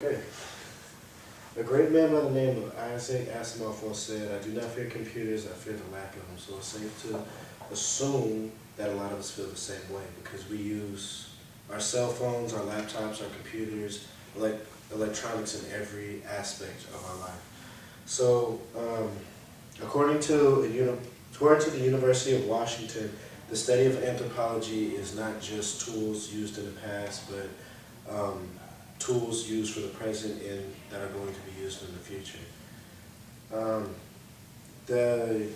Okay. A great man by the name of Isaac Asimov once said, "I do not fear computers, I fear the lack of them." So it's safe to assume that a lot of us feel the same way because we use our cell phones, our laptops, our computers, electronics in every aspect of our life. So, according to the University of Washington, the study of anthropology is not just tools used in the past, but tools used for the present and that are going to be used in the future. Um, the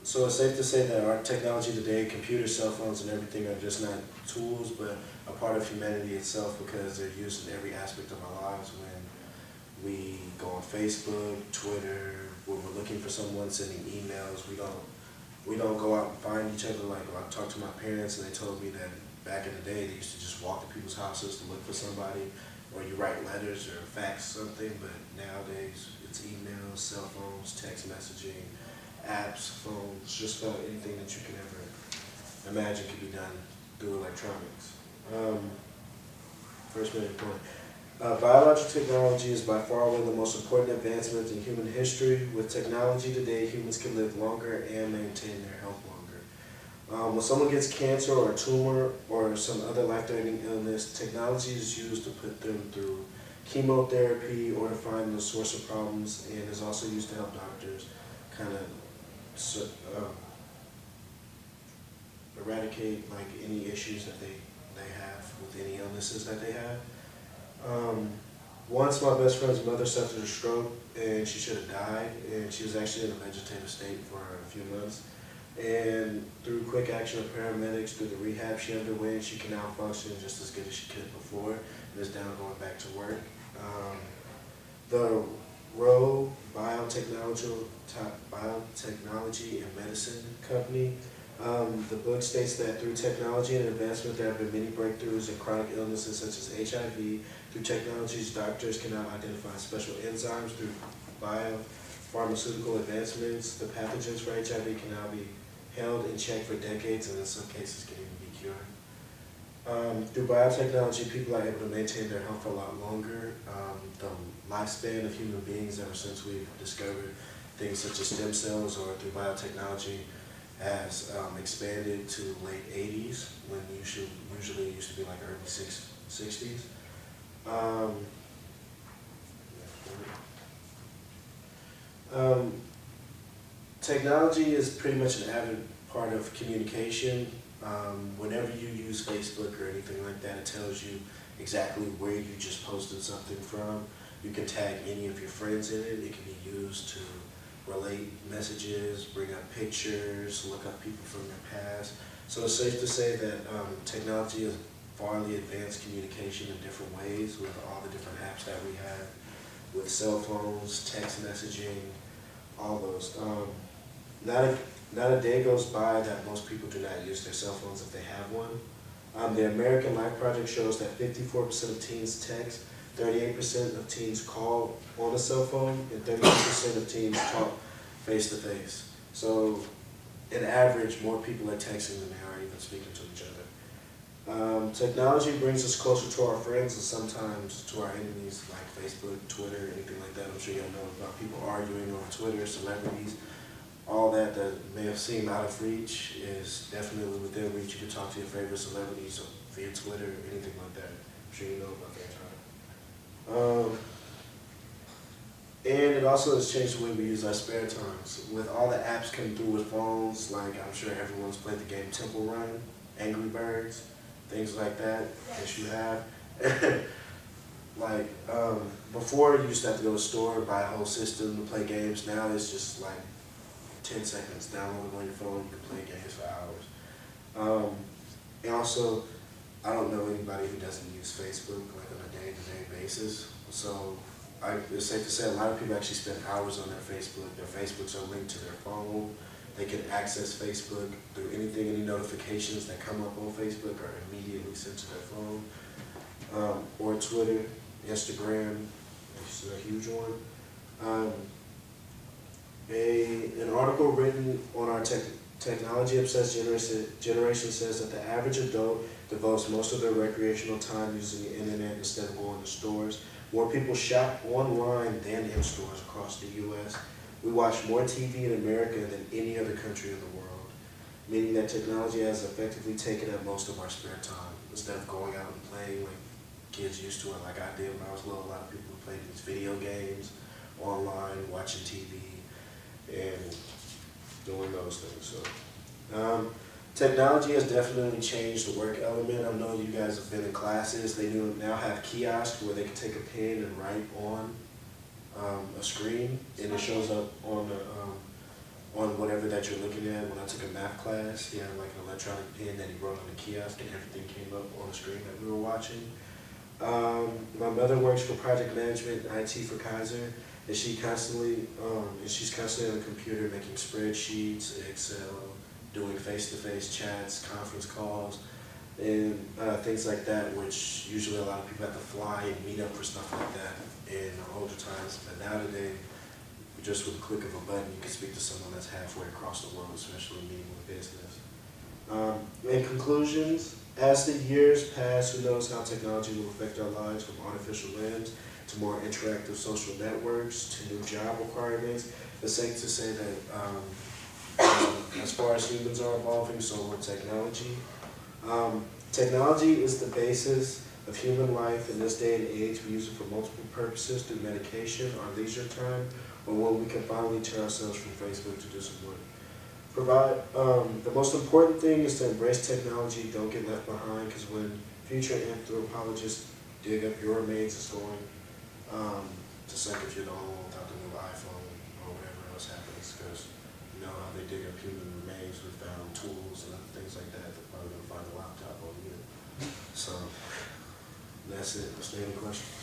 so it's safe to say that our technology today, computers, cell phones, and everything are just not tools, but a part of humanity itself because they're used in every aspect of our lives. When we go on Facebook, Twitter, when we're looking for someone, sending emails, we don't go out and find each other. Like I talked to my parents and they told me that back in the day they used to just walk to people's houses to look for somebody, or you write letters or fax something. But nowadays it's emails, cell phones, text messaging, apps, phones, just about anything that you can ever imagine can be done through electronics. First main point. Biological technology is by far one of the most important advancements in human history. With technology today, humans can live longer and maintain their health longer. When someone gets cancer or a tumor or some other life-threatening illness, technology is used to put them through chemotherapy or to find the source of problems, and is also used to help doctors kind of eradicate like any issues that they have with any illnesses that they have. Once my best friend's mother suffered a stroke and she should have died, and she was actually in a vegetative state for a few months. And through quick action of paramedics, through the rehab she underwent, she can now function just as good as she could before and is now going back to work. The Roe Biotechnology and Medicine Company. The book states that through technology and advancement, there have been many breakthroughs in chronic illnesses such as HIV. Through technologies, doctors can now identify special enzymes. Through biopharmaceutical advancements, the pathogens for HIV can now be held in check for decades, and in some cases can even be cured. Through biotechnology, people are able to maintain their health for a lot longer. The lifespan of human beings, ever since we've discovered things such as stem cells or through biotechnology, has expanded to late 80s, when usually it used to be like early 60s. Technology is pretty much an avid part of communication. Whenever you use Facebook or anything like that, it tells you exactly where you just posted something from. You can tag any of your friends in it. It can be used to relate messages, bring up pictures, look up people from your past. So it's safe to say that technology has farly advanced communication in different ways with all the different apps that we have, with cell phones, text messaging, all those. Not a day goes by that most people do not use their cell phones if they have one. The American Life Project shows that 54% of teens text, 38% of teens call on a cell phone, and 32% of teens talk face-to-face. So, in average, more people are texting than they are even speaking to each other. Technology brings us closer to our friends and sometimes to our enemies, like Facebook, Twitter, anything like that. I'm sure you all know about people arguing over Twitter, celebrities. All that may have seemed out of reach is definitely within reach. You can talk to your favorite celebrities via Twitter, anything like that. I'm sure you know about that, right? And it also has changed the way we use our spare times. With all the apps coming through with phones, like I'm sure everyone's played the game Temple Run, Angry Birds, things like that, that you have. Before you used to have to go to the store and buy a whole system to play games. Now it's just like 10 seconds, download it on your phone, you can play games for hours. And also, I don't know anybody who doesn't use Facebook like on a day-to-day basis. So it's safe to say a lot of people actually spend hours on their Facebook. Their Facebooks are linked to their phone. They can access Facebook through anything, any notifications that come up on Facebook are immediately sent to their phone. Or Twitter, Instagram, is a huge one. An article written on our technology-obsessed generation says that the average adult devotes most of their recreational time using the internet instead of going to stores. More people shop online than in stores across the U.S. We watch more TV in America than any other country in the world, meaning that technology has effectively taken up most of our spare time. Instead of going out and playing like kids used to, or like I did when I was little, a lot of people played these video games online, watching TV, and doing those things. So, technology has definitely changed the work element. I know you guys have been in classes. They now have kiosks where they can take a pen and write on a screen, and it shows up on the on whatever that you're looking at. When I took a math class, he had like an electronic pen that he wrote on the kiosk, and everything came up on the screen that we were watching. My mother works for project management, IT for Kaiser, and she's constantly on the computer making spreadsheets, Excel, doing face-to-face chats, conference calls, and things like that, which usually a lot of people have to fly and meet up for stuff like that in older times. But now today, just with a click of a button, you can speak to someone that's halfway across the world, especially meeting with business. In conclusions, as the years pass, who knows how technology will affect our lives, from artificial limbs to more interactive social networks to new job requirements. It's safe to say that as far as humans are evolving, so will technology. Technology is the basis of human life in this day and age. We use it for multiple purposes, through medication, our leisure time, or when we can finally tear ourselves from Facebook to do some work. The most important thing is to embrace technology. Don't get left behind, because when future anthropologists dig up your remains, it's going to suck if you're the only one without the new iPhone or whatever else happens, because you know how they dig up human remains. We found tools and things like that. They're probably going to find a laptop on you. So that's it. Is there any questions?